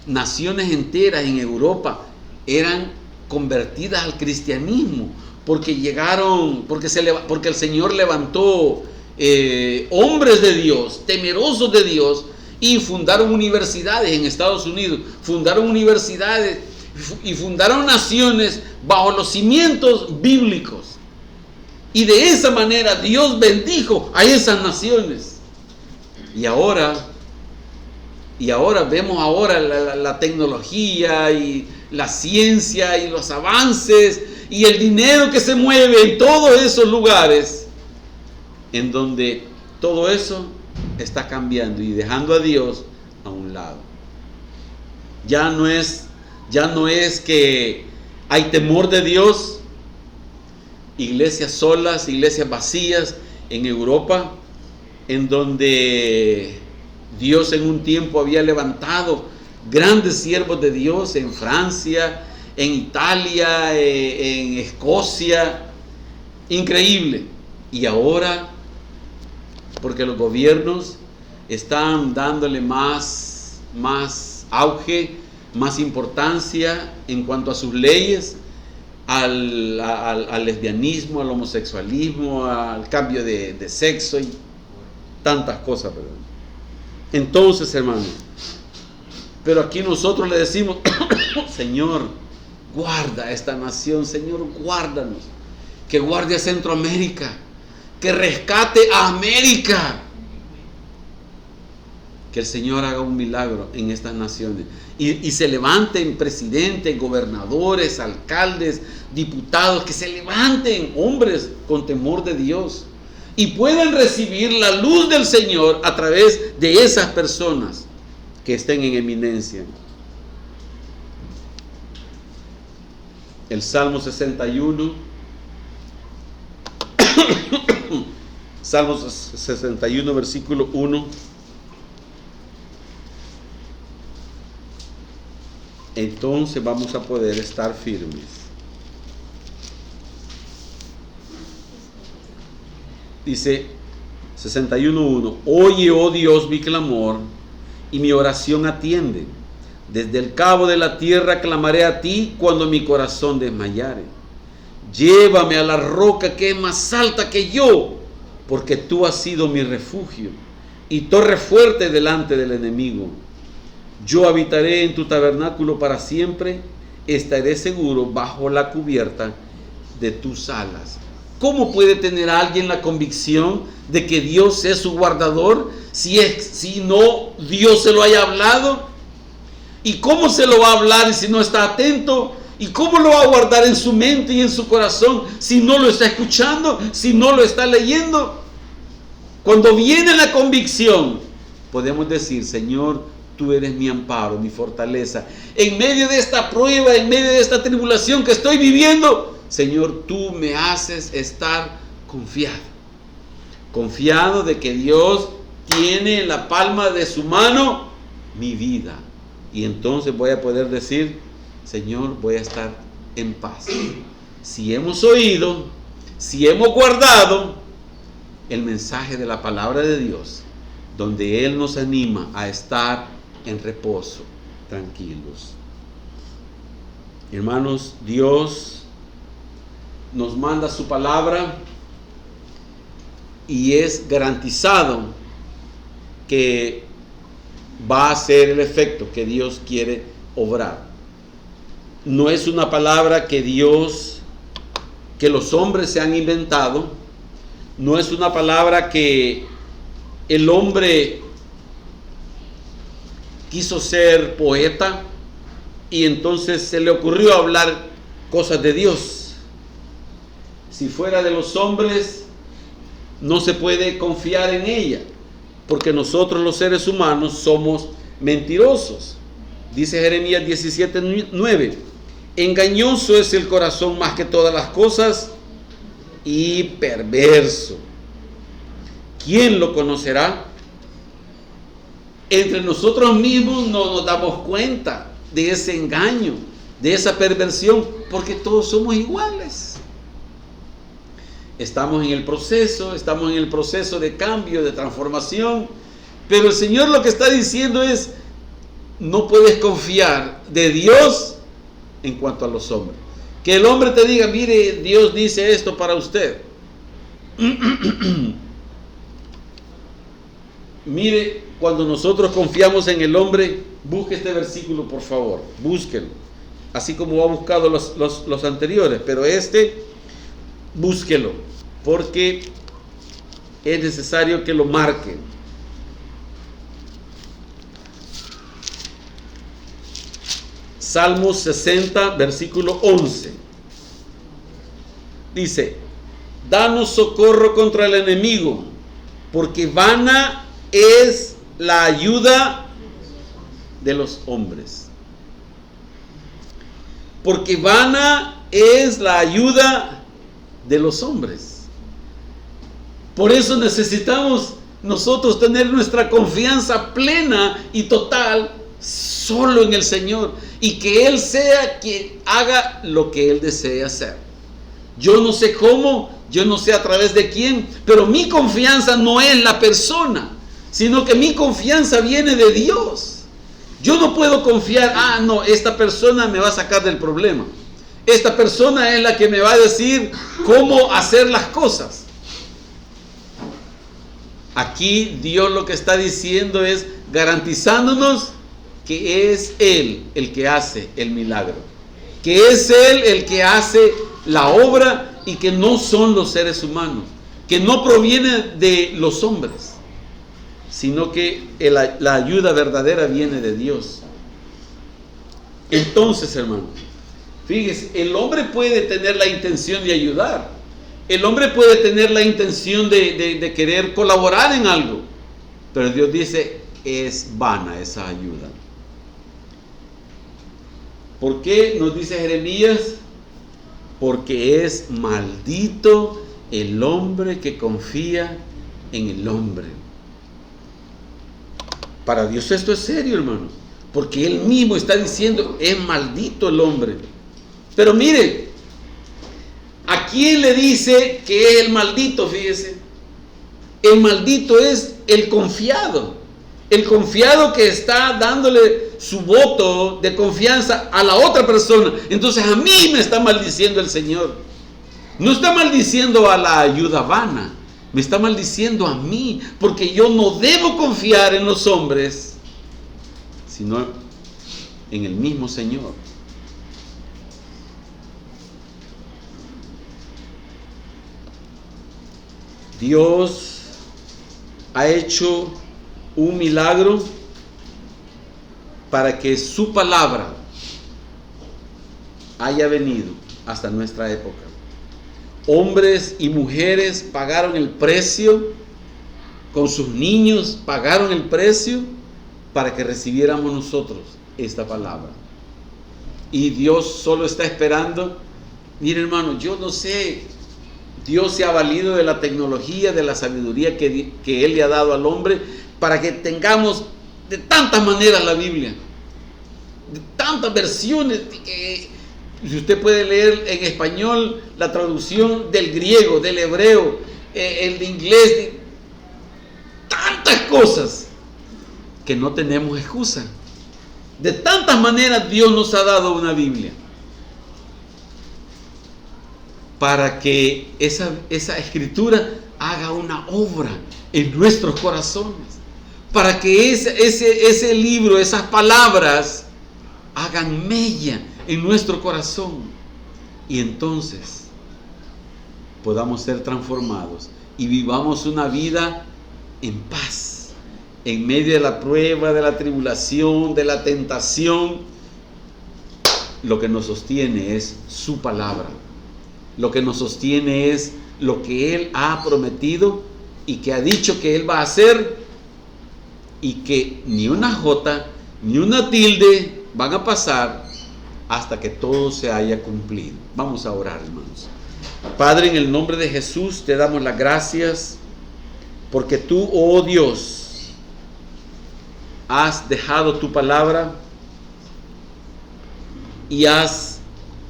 A: naciones enteras en Europa eran convertidas al cristianismo, porque el Señor levantó hombres de Dios, temerosos de Dios, y fundaron universidades en Estados Unidos, fundaron universidades y fundaron naciones bajo los cimientos bíblicos, y de esa manera Dios bendijo a esas naciones. Y ahora vemos la tecnología y la ciencia y los avances y el dinero que se mueve en todos esos lugares, en donde todo eso está cambiando y dejando a Dios a un lado. Ya no es que hay temor de Dios, iglesias solas, iglesias vacías en Europa, en donde Dios en un tiempo había levantado grandes siervos de Dios en Francia, en Italia, en Escocia, increíble. Y ahora, porque los gobiernos están dándole más auge, más importancia en cuanto a sus leyes, al lesbianismo, al homosexualismo, al cambio de sexo y tantas cosas, ¿verdad? Entonces, hermanos, pero aquí nosotros le decimos, Señor, guarda esta nación, Señor, guárdanos, que guarde a Centroamérica, que rescate a América, que el Señor haga un milagro en estas naciones y se levanten presidentes, gobernadores, alcaldes, diputados, que se levanten hombres con temor de Dios y puedan recibir la luz del Señor a través de esas personas que estén en eminencia. El Salmo 61, Salmo 61, versículo 1. Entonces vamos a poder estar firmes. Dice 61:1: Oye, oh Dios, mi clamor, y mi oración atiende. Desde el cabo de la tierra clamaré a ti cuando mi corazón desmayare. Llévame a la roca que es más alta que yo, porque tú has sido mi refugio y torre fuerte delante del enemigo. Yo habitaré en tu tabernáculo para siempre, estaré seguro bajo la cubierta de tus alas. ¿Cómo puede tener alguien la convicción de que Dios es su guardador si no Dios se lo haya hablado? ¿Y cómo se lo va a hablar si no está atento? ¿Y cómo lo va a guardar en su mente y en su corazón si no lo está escuchando, si no lo está leyendo? Cuando viene la convicción, podemos decir: Señor, tú eres mi amparo, mi fortaleza. En medio de esta prueba, en medio de esta tribulación que estoy viviendo, Señor, tú me haces estar confiado. Confiado de que Dios tiene en la palma de su mano mi vida. Y entonces voy a poder decir: Señor, voy a estar en paz. Si hemos oído, si hemos guardado el mensaje de la palabra de Dios, donde Él nos anima a estar en reposo, tranquilos. Hermanos, Dios nos manda su palabra y es garantizado que va a ser el efecto que Dios quiere obrar. No es una palabra que los hombres se han inventado, no es una palabra que el hombre quiso ser poeta y entonces se le ocurrió hablar cosas de Dios. Si fuera de los hombres, no se puede confiar en ella, porque nosotros los seres humanos somos mentirosos. Dice Jeremías 17:9: engañoso es el corazón más que todas las cosas y perverso. ¿Quién lo conocerá? Entre nosotros mismos no nos damos cuenta de ese engaño, de esa perversión, porque todos somos iguales. Estamos en el proceso de cambio, de transformación, pero el Señor lo que está diciendo es: no puedes confiar de Dios en cuanto a los hombres. Que el hombre te diga: mire, Dios dice esto para usted. Mire, cuando nosotros confiamos en el hombre, busque este versículo, por favor, búsquelo, así como ha buscado los anteriores, pero búsquelo, porque es necesario que lo marque. Salmos 60, versículo 11. Dice: danos socorro contra el enemigo, porque vana es la ayuda de los hombres. Porque vana es la ayuda de los hombres. Por eso necesitamos nosotros tener nuestra confianza plena y total solo en el Señor, y que Él sea quien haga lo que Él desee hacer. Yo no sé cómo, yo no sé a través de quién, pero mi confianza no es la persona, sino que mi confianza viene de Dios. Yo no puedo confiar, no, esta persona me va a sacar del problema. Esta persona es la que me va a decir cómo hacer las cosas. Aquí Dios lo que está diciendo es garantizándonos que es Él el que hace el milagro, que es Él el que hace la obra y que no son los seres humanos, que no proviene de los hombres, sino que la ayuda verdadera viene de Dios. Entonces, hermanos, fíjese, el hombre puede tener la intención de ayudar, el hombre puede tener la intención de querer colaborar en algo, pero Dios dice, es vana esa ayuda. ¿Por qué nos dice Jeremías? Porque es maldito el hombre que confía en el hombre. Para Dios esto es serio, hermanos, porque Él mismo está diciendo, es maldito el hombre. Pero mire, ¿a quién le dice que es el maldito? Fíjese, el maldito es el confiado que está dándole su voto de confianza a la otra persona. Entonces a mí me está maldiciendo el Señor. No está maldiciendo a la ayuda vana, me está maldiciendo a mí, porque yo no debo confiar en los hombres, sino en el mismo Señor. Dios ha hecho un milagro para que su palabra haya venido hasta nuestra época. Hombres y mujeres pagaron el precio, con sus niños pagaron el precio para que recibiéramos nosotros esta palabra. Y Dios solo está esperando. Mire, hermano, yo no sé, Dios se ha valido de la tecnología, de la sabiduría que Él le ha dado al hombre para que tengamos de tantas maneras la Biblia, de tantas versiones. Si usted puede leer en español la traducción del griego, del hebreo, el de inglés, de tantas cosas que no tenemos excusa. De tantas maneras Dios nos ha dado una Biblia para que esa escritura haga una obra en nuestros corazones, para que ese libro, esas palabras hagan mella en nuestro corazón, y entonces podamos ser transformados y vivamos una vida en paz en medio de la prueba, de la tribulación, de la tentación. Lo que nos sostiene es su palabra, lo que nos sostiene es lo que Él ha prometido y que ha dicho que Él va a hacer, y que ni una jota ni una tilde van a pasar hasta que todo se haya cumplido. Vamos a orar, hermanos. Padre, en el nombre de Jesús te damos las gracias porque tú, oh Dios, has dejado tu palabra y has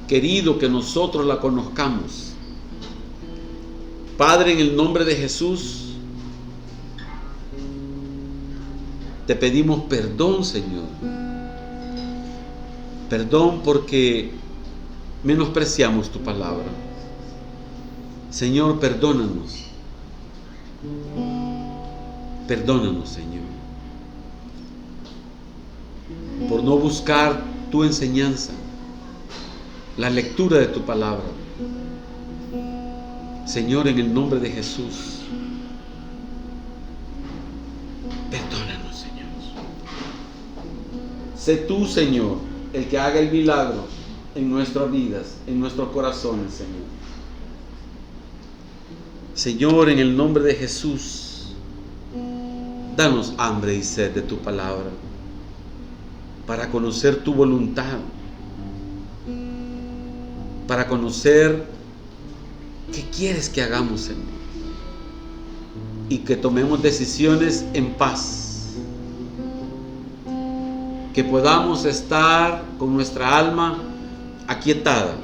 A: querido que nosotros la conozcamos. Padre, en el nombre de Jesús te pedimos perdón, Señor. Perdón porque menospreciamos tu palabra. Señor, perdónanos. Perdónanos, Señor, por no buscar tu enseñanza, la lectura de tu palabra. Señor, en el nombre de Jesús, perdónanos, Señor. Sé tú, Señor, el que haga el milagro en nuestras vidas, en nuestros corazones, Señor. Señor, en el nombre de Jesús, danos hambre y sed de tu palabra para conocer tu voluntad, para conocer qué quieres que hagamos, Señor, y que tomemos decisiones en paz, que podamos estar con nuestra alma aquietada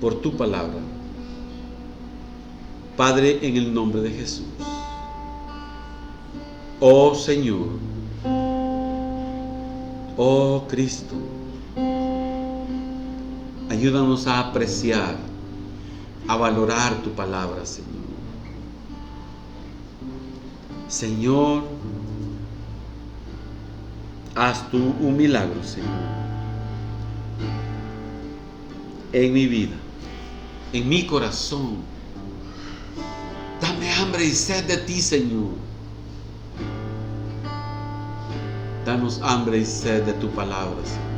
A: por tu palabra. Padre, en el nombre de Jesús. Oh Señor, oh Cristo, ayúdanos a apreciar, a valorar tu palabra, Señor. Señor, haz tú un milagro, Señor, en mi vida, en mi corazón. Dame hambre y sed de ti, Señor. Danos hambre y sed de tu palabra, Señor.